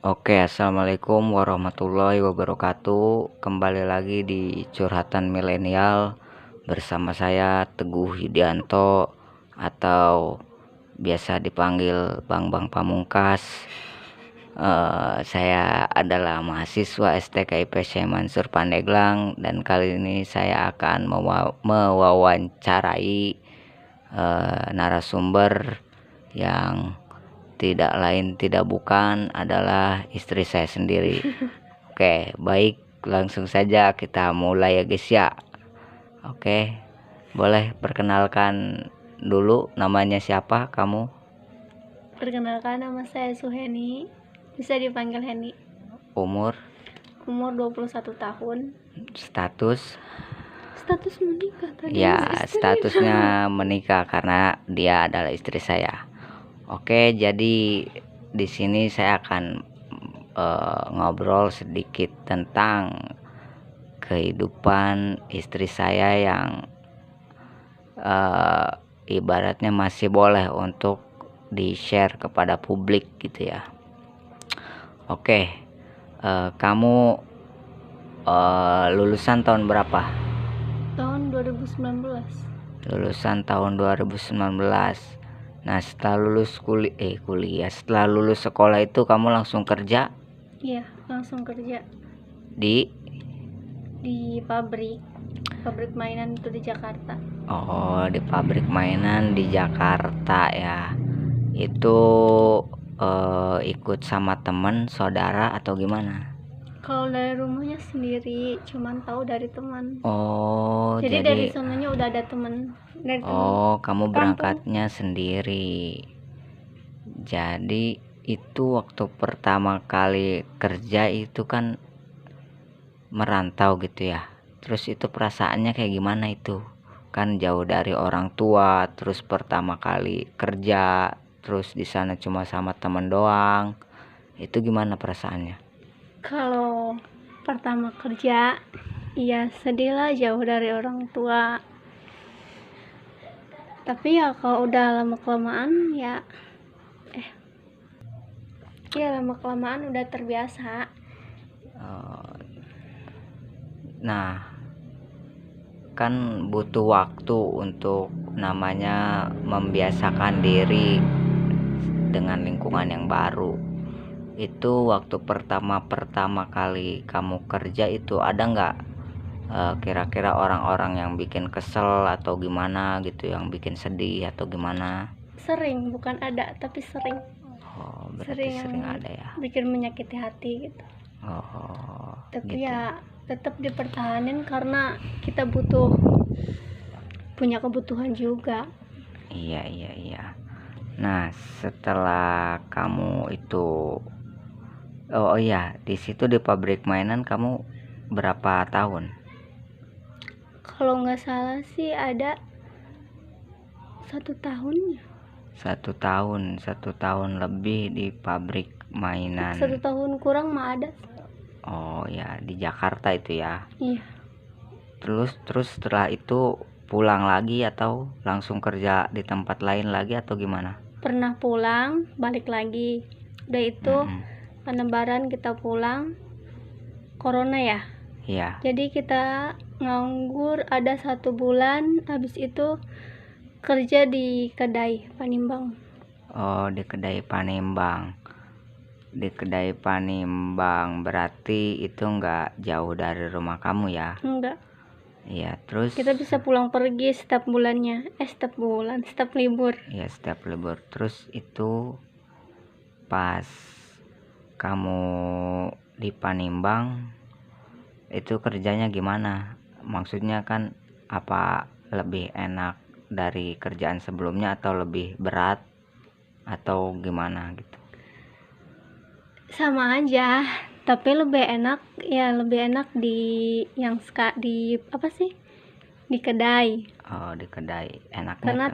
Oke, assalamualaikum warahmatullahi wabarakatuh. Kembali lagi di curhatan milenial bersama saya Teguh Yudianto atau biasa dipanggil Bang Bang Pamungkas. Saya adalah mahasiswa STKIP Syekh Mansur Pandeglang dan kali ini saya akan mewawancarai narasumber yang tidak lain tidak bukan adalah istri saya sendiri. Oke, baik, langsung saja kita mulai ya guys ya. Oke, boleh perkenalkan dulu namanya siapa kamu? Perkenalkan, nama saya Suheni, bisa dipanggil Heni. Umur, Umur 21 tahun. status? Status menikah tadi. Ya, statusnya menikah karena dia adalah istri saya. Oke, jadi di sini saya akan ngobrol sedikit tentang kehidupan istri saya yang ibaratnya masih boleh untuk di-share kepada publik gitu ya. Oke, kamu lulusan tahun berapa? Tahun 2019. Lulusan tahun 2019. Nah, setelah lulus kuliah, setelah lulus sekolah itu kamu langsung kerja Iya, langsung kerja di pabrik mainan itu di Jakarta. Oh, di pabrik mainan di Jakarta ya. Itu ikut sama teman, saudara atau gimana? Kalau dari rumahnya sendiri, cuman tahu dari teman. Oh, Jadi dari sononya udah ada teman. Oh, kamu kampung. berangkatnya sendiri. Jadi itu waktu pertama kali kerja itu kan merantau gitu ya. Terus itu perasaannya kayak gimana itu? Kan jauh dari orang tua, terus pertama kali kerja, terus di sana cuma sama teman doang. Itu gimana perasaannya? Kalau pertama kerja, ya sedih lah, jauh dari orang tua. Tapi ya kalau udah lama kelamaan lama kelamaan udah terbiasa. Nah, kan butuh waktu untuk namanya membiasakan diri dengan lingkungan yang baru. Itu waktu pertama kali kamu kerja itu ada nggak kira-kira orang-orang yang bikin kesel atau gimana gitu, yang bikin sedih atau gimana? Sering, bukan ada, tapi sering. Oh, berarti sering ada ya. Bikin menyakiti hati gitu. Oh, Tapi gitu. ya tetap dipertahanin karena kita punya kebutuhan juga. Iya. Nah, setelah kamu itu, oh iya, di situ di pabrik mainan kamu berapa tahun? Kalau nggak salah sih ada 1 tahun. 1 tahun lebih di pabrik mainan. 1 tahun kurang mah ada. Oh ya, di Jakarta itu ya. Iya. Terus setelah itu pulang lagi atau langsung kerja di tempat lain lagi atau gimana? Pernah pulang, balik lagi. Udah itu Lebaran kita pulang, corona ya. Iya. Jadi kita nganggur ada 1 bulan, habis itu kerja di kedai Panimbang. Oh, di kedai Panimbang. Di kedai Panimbang berarti itu nggak jauh dari rumah kamu ya? Enggak. Iya, terus Kita bisa pulang pergi setiap bulannya. Setiap libur. ya, setiap libur. Terus itu pas kamu di Panimbang itu kerjanya gimana? Maksudnya kan apa lebih enak dari kerjaan sebelumnya atau lebih berat atau gimana gitu? Sama aja, tapi lebih enak di di kedai. Oh, di kedai enaknya Karena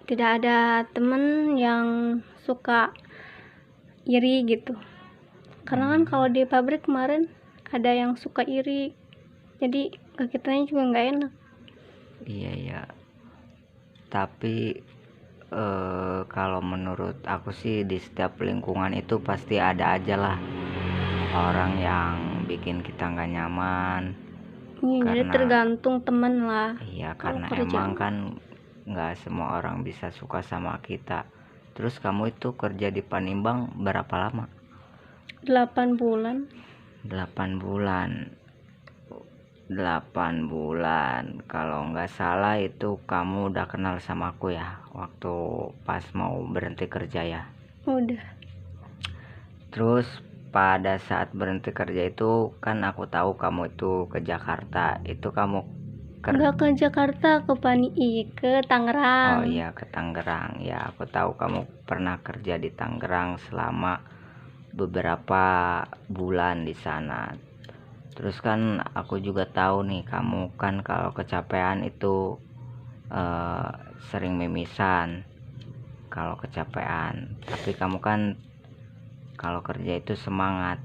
tidak ada temen yang suka iri gitu. Karena kan kalau di pabrik kemarin ada yang suka iri, jadi ke kitanya juga nggak enak. Iya. Tapi kalau menurut aku sih di setiap lingkungan itu pasti ada aja lah orang yang bikin kita nggak nyaman. Iya, jadi Karena tergantung temen lah. iya, Kalau karena kerja emang kan nggak semua orang bisa suka sama kita. Terus kamu itu kerja di Panimbang berapa lama? 8 bulan. 8 bulan. 8 bulan. Kalau nggak salah itu kamu udah kenal sama aku ya waktu pas mau berhenti kerja ya. Udah. Terus pada saat berhenti kerja itu kan aku tahu kamu itu ke Jakarta. Itu kamu Enggak ke Jakarta, ke ke Tangerang. Oh iya, ke Tangerang. Ya, aku tahu kamu pernah kerja di Tangerang selama beberapa bulan di sana. Terus kan aku juga tahu nih kamu kan kalau kecapean itu eh, sering mimisan kalau kecapean. Tapi kamu kan kalau kerja itu semangat.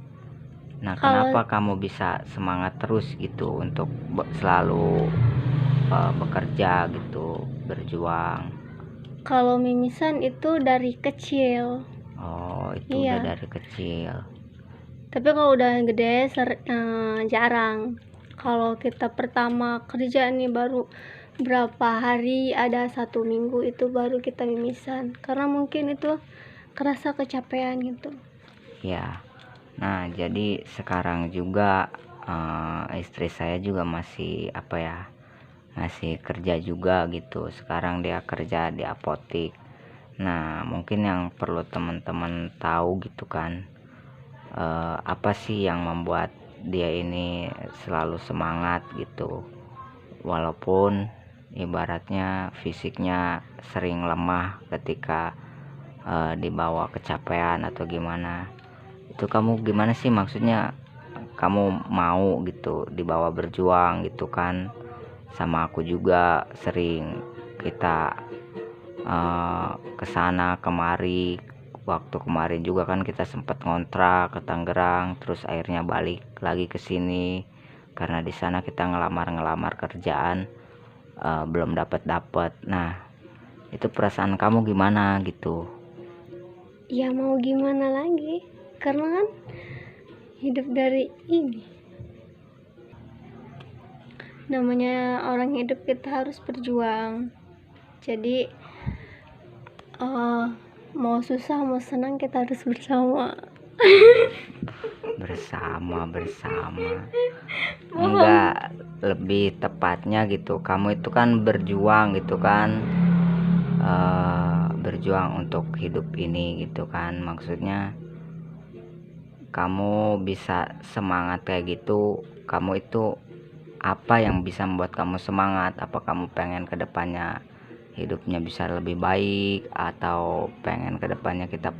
Nah, Kalau kenapa kamu bisa semangat terus gitu untuk selalu bekerja gitu, berjuang? kalau mimisan itu dari kecil. Oh, itu Iya. udah dari kecil. Tapi kalau udah gede jarang. Kalau kita pertama kerja nih baru berapa hari, ada 1 minggu itu baru kita mimisan. Karena mungkin itu kerasa kecapean gitu. Ya. Nah, jadi sekarang juga istri saya juga masih masih kerja juga gitu. Sekarang dia kerja di apotik. Nah, mungkin yang perlu teman-teman tahu gitu kan, apa sih yang membuat dia ini selalu semangat gitu, walaupun ibaratnya fisiknya sering lemah ketika dibawa kecapean atau gimana. Itu kamu gimana sih, maksudnya kamu mau gitu dibawa berjuang gitu kan? Sama aku juga sering kita kesana kemari. Waktu kemarin juga kan kita sempat ngontrak ke Tangerang, terus akhirnya balik lagi ke sini karena di sana kita ngelamar kerjaan belum dapat. Nah, itu perasaan kamu gimana gitu? Ya mau gimana lagi? Karena kan hidup dari ini. Namanya orang hidup kita harus berjuang. Jadi mau susah mau senang kita harus bersama. bersama enggak, lebih tepatnya gitu, kamu itu kan berjuang gitu kan, berjuang untuk hidup ini gitu kan. Maksudnya kamu bisa semangat kayak gitu, kamu itu apa yang bisa membuat kamu semangat? Apa kamu pengen kedepannya hidupnya bisa lebih baik, atau pengen kedepannya kita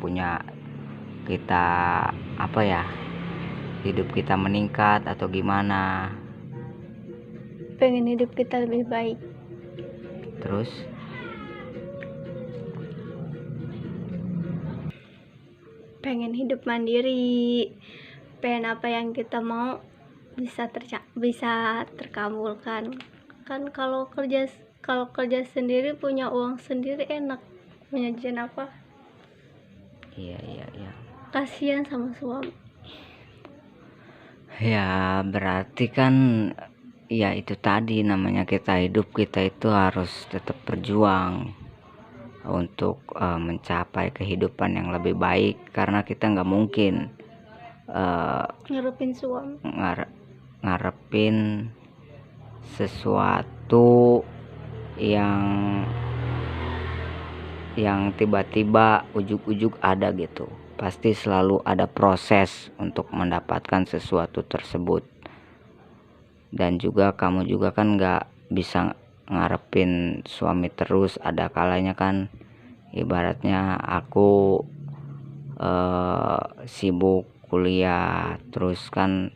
hidup kita meningkat, atau gimana? Pengen hidup kita lebih baik. Terus pengen hidup mandiri, pengen apa yang kita mau bisa terkabulkan. Kan kalau kerja sendiri punya uang sendiri enak, punya jajan apa. iya. Kasihan sama suami. Ya berarti kan ya itu tadi, namanya kita hidup, kita itu harus tetap berjuang untuk mencapai kehidupan yang lebih baik, karena kita nggak mungkin Ngarepin suami, ngarepin sesuatu yang tiba-tiba ujug-ujug ada gitu. Pasti selalu ada proses untuk mendapatkan sesuatu tersebut. Dan juga kamu juga kan nggak bisa ngarepin suami terus. Ada kalanya kan ibaratnya aku sibuk kuliah, terus kan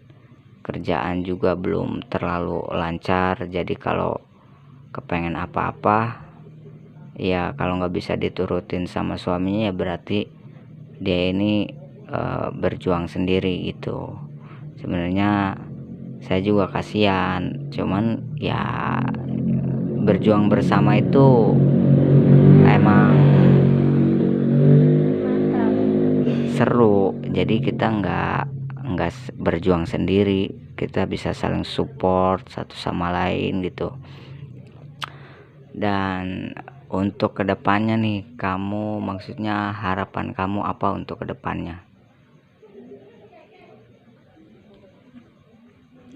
kerjaan juga belum terlalu lancar. Jadi kalau kepengen apa-apa, ya kalau nggak bisa diturutin sama suaminya, ya berarti dia ini berjuang sendiri gitu. Sebenarnya saya juga kasihan, cuman ya berjuang bersama itu emang seru, jadi kita nggak berjuang sendiri, kita bisa saling support satu sama lain gitu. Dan untuk kedepannya nih, kamu maksudnya harapan kamu apa untuk kedepannya?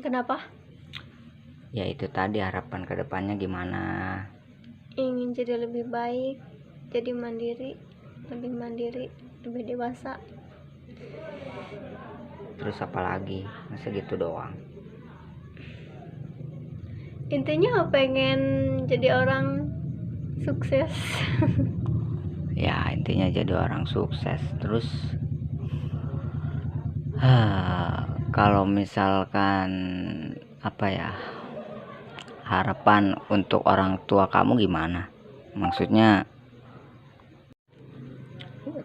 Kenapa? Ya itu tadi, harapan kedepannya gimana? Ingin jadi lebih baik, jadi lebih mandiri, lebih dewasa. Terus apa lagi? Masa gitu doang? Intinya pengen jadi orang sukses. Ya intinya jadi orang sukses. Terus kalau misalkan apa ya, harapan untuk orang tua kamu gimana? Maksudnya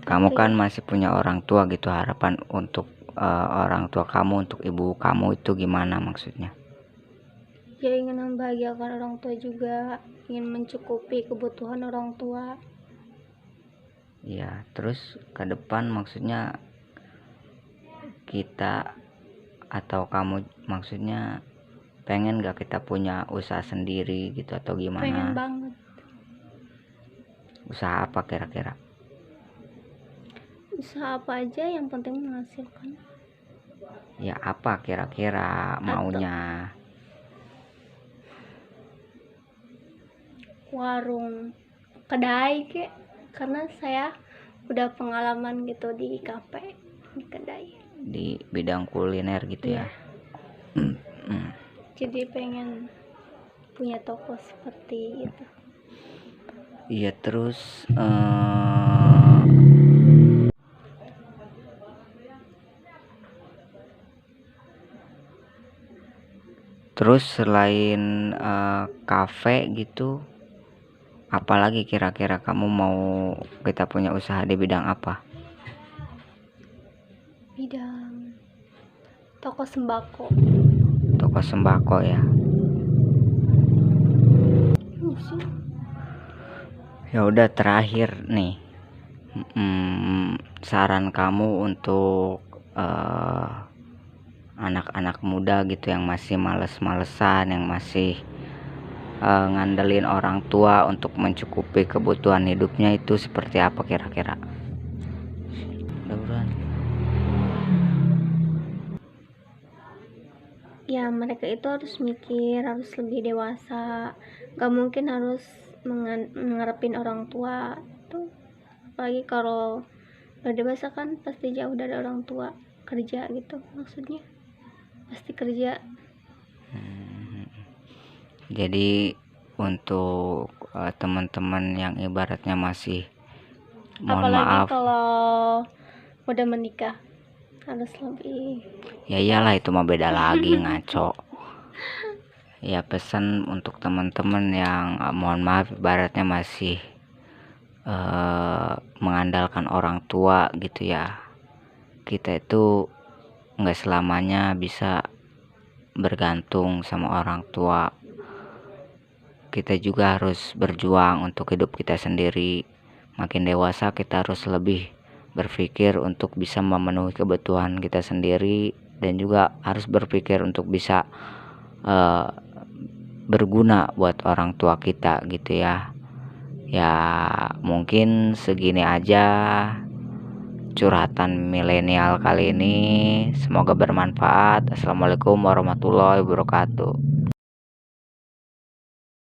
kamu kan masih punya orang tua gitu, harapan untuk orang tua kamu, untuk ibu kamu itu gimana maksudnya? Ya ingin membahagiakan orang tua juga, ingin mencukupi kebutuhan orang tua. Ya terus ke depan maksudnya kita atau kamu maksudnya pengen gak kita punya usaha sendiri gitu atau gimana? Pengen banget. Usaha apa kira-kira? Usaha apa aja yang penting menghasilkan. Ya apa kira-kira maunya? Warung, kedai kek, karena saya udah pengalaman gitu di kafe, di kedai. Di bidang kuliner gitu ya? Jadi pengen punya toko seperti itu. Iya terus selain kafe gitu, apalagi kira-kira kamu mau kita punya usaha di bidang apa? Bidang toko sembako. Toko sembako ya? Ya udah, terakhir nih, saran kamu untuk anak-anak muda gitu yang masih males-malesan, yang masih ngandelin orang tua untuk mencukupi kebutuhan hidupnya, itu seperti apa kira-kira? Ya mereka itu harus mikir, harus lebih dewasa, gak mungkin harus mengharapin orang tua tuh. Apalagi kalau udah dewasa kan pasti jauh dari orang tua, kerja gitu, maksudnya pasti kerja. Jadi untuk teman-teman yang ibaratnya masih, mohon apalagi maaf, kalau udah menikah harus lebih. Ya iyalah, itu mah beda lagi ngaco. Ya pesan untuk teman-teman yang mohon maaf ibaratnya masih mengandalkan orang tua gitu ya. Kita itu nggak selamanya bisa bergantung sama orang tua. Kita juga harus berjuang untuk hidup kita sendiri. Makin dewasa kita harus lebih berpikir untuk bisa memenuhi kebutuhan kita sendiri, dan juga harus berpikir untuk bisa berguna buat orang tua kita gitu ya. Ya mungkin segini aja curhatan milenial kali ini, semoga bermanfaat. Assalamualaikum warahmatullahi wabarakatuh.